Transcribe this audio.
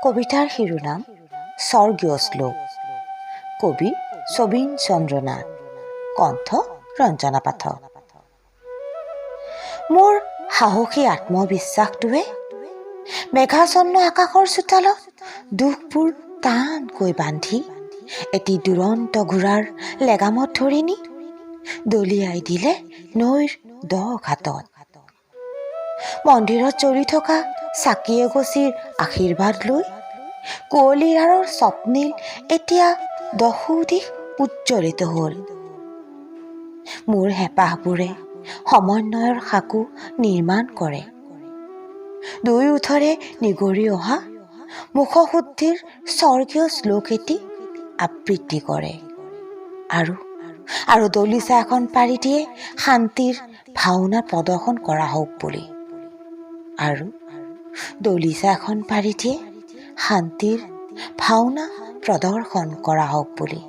কবিতাৰ শিৰোনাম স্বৰ্গীয় শ্লোক। কবি সবিন চন্দ্ৰ নাথ, কণ্ঠ ৰঞ্জনা পাঠক। মোৰ সাহসী আত্মবিশ্বাসটোৱে মেঘাচ্ছন্ন আকাশৰ চোতালত দুখবোৰ টানকৈ বান্ধি এটি দুৰন্ত ঘোঁৰাৰ লেগামত ধৰি নি দলিয়াই দিলে নৈৰ দ ঘাটত। মন্দিৰত জ্বলি থকা চাকি এগছিৰ আশীৰ্বাদ লৈ কুঁৱলীৰ আঁৰৰ স্বপ্নিল এতিয়া দহোদিশ উজ্জ্বলিত হ'ল। মোৰ হেঁপাহবোৰে সমন্বয়ৰ সাঁকো নিৰ্মাণ কৰে, দুই ওঠৰে নিগৰি অহা মুখশুদ্ধিৰ স্বৰ্গীয় শ্লোক এটি আবৃত্তি কৰে আৰু দলিচা এখন পাৰি দিয়ে শান্তিৰ ভাওনা প্ৰদৰ্শন কৰা হওক বুলি। আৰু দলিচা এখন পাৰি দিয়ে শান্তিৰ ভাওনা প্ৰদৰ্শন কৰা হওক বুলি।